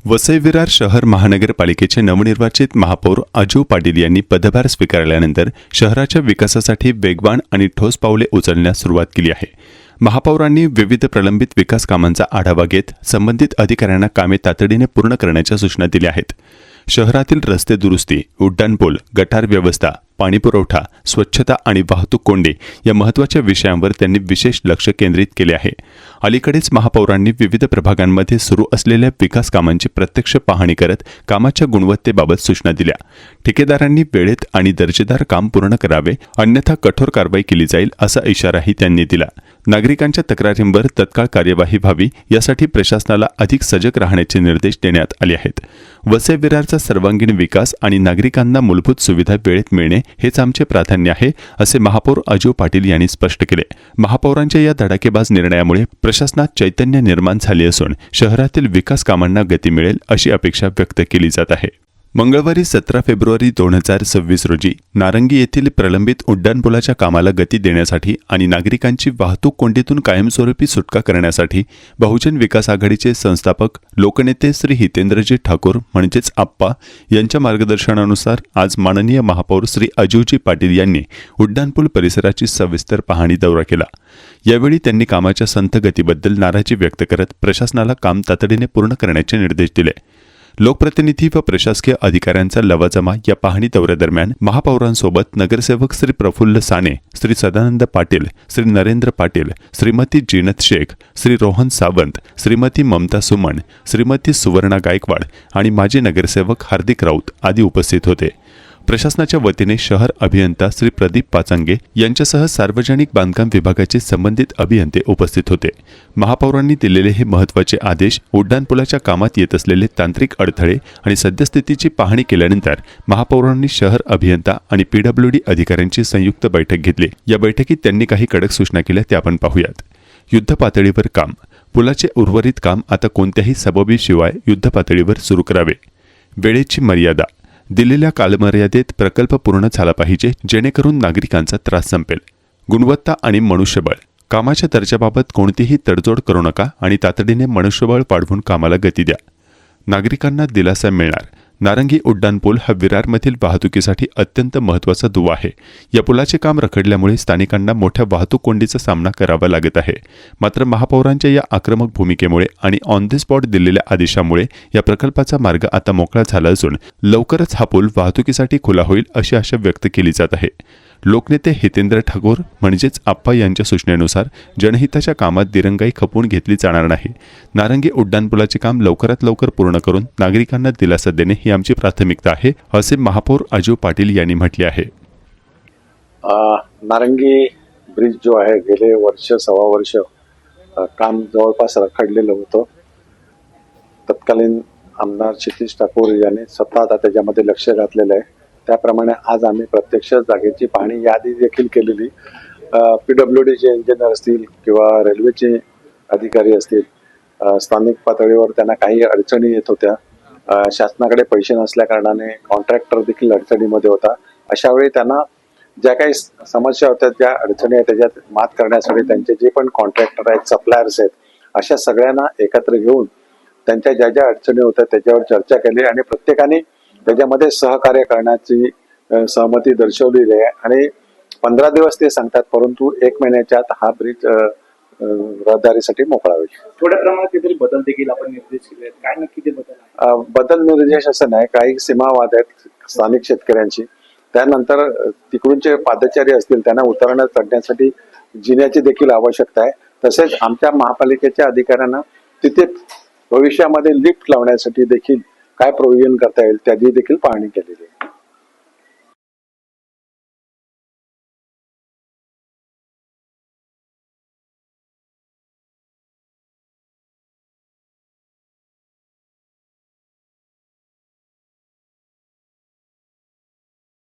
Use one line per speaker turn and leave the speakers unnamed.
वसई विरार शहर महानगरपालिकेचे नवनिर्वाचित महापौर अजू पाटील यांनी पदभार स्वीकारल्यानंतर शहराच्या विकासासाठी वेगवान आणि ठोस पावले उचलण्यास सुरुवात केली आहे। महापौरांनी विविध प्रलंबित विकास कामांचा आढावा घेत संबंधित अधिकाऱ्यांना कामे तातडीने पूर्ण करण्याच्या सूचना दिल्या आहेत। शहरातील रस्ते दुरुस्ती, उड्डाणपूल, गटार व्यवस्था, पाणीपुरवठा, स्वच्छता आणि वाहतूक कोंडी या महत्त्वाच्या विषयांवर त्यांनी विशेष लक्ष केंद्रित केले आहे। अलीकडेच महापौरांनी विविध प्रभागांमध्ये सुरू असलेल्या विकास कामांची प्रत्यक्ष पाहणी करत कामाच्या गुणवत्तेबाबत सूचना दिल्या। ठेकेदारांनी वेळेत आणि दर्जेदार काम पूर्ण करावे, अन्यथा कठोर कारवाई केली जाईल असा इशाराही त्यांनी दिला। नागरिकांच्या तक्रारींवर तत्काळ कार्यवाही व्हावी यासाठी प्रशासनाला अधिक सजग राहण्याचे निर्देश देण्यात आले आहेत। वसई विरारचा सर्वांगीण विकास आणि नागरिकांना मूलभूत सुविधा वेळेत मिळणे हेच आमचे प्राधान्य आहे, असे महापौर अजू पाटील यांनी स्पष्ट केले। महापौरांच्या या धडाकेबाज निर्णयामुळे प्रशासनात चैतन्य निर्माण झाले असून शहरातील विकास कामांना गती मिळेल अशी अपेक्षा व्यक्त केली जात आहे। मंगळवारी 17 फेब्रुवारी 2026 रोजी नारंगी येथील प्रलंबित उड्डाणपुलाच्या कामाला गती देण्यासाठी आणि नागरिकांची वाहतूक कोंडीतून कायमस्वरूपी सुटका करण्यासाठी बहुजन विकास आघाडीचे संस्थापक लोकनेते श्री हितेंद्रजी ठाकूर म्हणजेच आप्पा यांच्या मार्गदर्शनानुसार आज माननीय महापौर श्री अजूजी पाटील यांनी उड्डाणपूल परिसराची सविस्तर पाहणी दौरा केला। यावेळी त्यांनी कामाच्या संथ गतीबद्दल नाराजी व्यक्त करत प्रशासनाला काम तातडीने पूर्ण करण्याचे निर्देश दिले। लोकप्रतिनिधी व प्रशासकीय अधिकाऱ्यांचा लवाजमा या पाहणी दौऱ्यादरम्यान महापौरांसोबत नगरसेवक श्री प्रफुल्ल साने, श्री सदानंद पाटील, श्री नरेंद्र पाटील, श्रीमती जीनत शेख, श्री रोहन सावंत, श्रीमती ममता सुमन, श्रीमती सुवर्णा गायकवाड आणि माजी नगरसेवक हार्दिक राऊत आदी उपस्थित होते। प्रशासनाच्या वतीने शहर अभियंता श्री प्रदीप पाचांगे यांच्यासह सार्वजनिक बांधकाम विभागाचे संबंधित अभियंते उपस्थित होते। महापौरांनी दिलेले हे महत्त्वाचे आदेश उड्डाणपुलाच्या कामात येत असलेले तांत्रिक अडथळे आणि सद्यस्थितीची पाहणी केल्यानंतर महापौरांनी शहर अभियंता आणि पीडब्ल्यूडी अधिकाऱ्यांची संयुक्त बैठक घेतली। या बैठकीत त्यांनी काही कडक सूचना केल्या, ते आपण पाहूयात। युद्ध पातळीवर काम, पुलाचे उर्वरित काम आता कोणत्याही सबबीशिवाय युद्ध पातळीवर सुरू करावे। वेळेची मर्यादा, दिलेल्या कालमर्यादेत प्रकल्प पूर्ण झाला पाहिजे जेणेकरून नागरिकांचा त्रास संपेल। गुणवत्ता आणि मनुष्यबळ, कामाच्या दर्जाबाबत कोणतीही तडजोड करू नका आणि तातडीने मनुष्यबळ वाढवून कामाला गती द्या। नागरिकांना दिलासा मिळणार, नारंगी उड्डाणपूल हा विरारमधील वाहतुकीसाठी अत्यंत महत्त्वाचा दुवा आहे। या पुलाचे काम रखडल्यामुळे स्थानिकांना मोठ्या वाहतूक कोंडीचा सामना करावा लागत आहे। मात्र महापौरांच्या या आक्रमक भूमिकेमुळे आणि ऑन द स्पॉट दिलेल्या आदेशामुळे या प्रकल्पाचा मार्ग आता मोकळा झाला असून लवकरच हा पूल वाहतुकीसाठी खुला होईल अशी आशा व्यक्त केली जात आहे। लोकनेते हितेंद्र ठाकूर म्हणजेच आप्पा यांच्या सूचनेनुसार जनहिताच्या कामात दिरंगाई खपवून घेतली जाणार नाही। नारंगी उड्डाणपुलाचे काम लवकरात लवकर पूर्ण करून नागरिकांना दिलासा देणे ही आमची प्राथमिकता आहे, असे महापौर अजू पाटील यांनी म्हटले आहे।
नारंगी ब्रिज जो आहे गेले वर्ष सव्वा वर्ष काम जवळपास रखडलेलं होतं। तत्कालीन आमदार क्षितिज ठाकूर यांनी स्वतः आता त्याच्यामध्ये लक्ष घातलेलं आहे। त्याप्रमाणे आज आम्ही प्रत्यक्ष जागेची पाहणी यादी देखील केलेली। पीडब्ल्यूडीचे इंजिनियर असतील किंवा रेल्वेचे अधिकारी असतील, स्थानिक पातळीवर त्यांना काही अडचणी येत होत्या। शासनाकडे पैसे नसल्या कारणाने कॉन्ट्रॅक्टर देखील अडचणीमध्ये होता। अशा वेळी त्यांना ज्या काही समस्या होत्या, ज्या अडचणी आहेत, त्याच्यात मात करण्यासाठी त्यांचे जे पण कॉन्ट्रॅक्टर आहेत, सप्लायर्स आहेत, अशा सगळ्यांना एकत्र घेऊन त्यांच्या ज्या ज्या अडचणी होत्या त्याच्यावर चर्चा केली आणि प्रत्येकाने त्याच्यामध्ये सहकार्य करण्याची सहमती दर्शवलेली आहे। आणि 15 दिवस ते सांगतात, परंतु 1 महिन्याच्या आत हा ब्रिज रहदारीसाठी मोकळा होईल।
थोड्या प्रमाणात काहीतरी बदल देखील आपण निर्देश केले आहेत, काय नक्की ते बदल?
बदल निर्देश असं नाही, काही सीमावाद आहेत स्थानिक शेतकऱ्यांची। त्यानंतर तिकडूनचे पादचारी असतील त्यांना उतरण्या चढण्यासाठी जिन्याची देखील आवश्यकता आहे। तसेच आमच्या महापालिकेच्या अधिकाऱ्यांना तिथे भविष्यामध्ये लिफ्ट लावण्यासाठी देखील काय प्रोव्हिजन करता येईल त्याची देखील पाहणी केलेली आहे।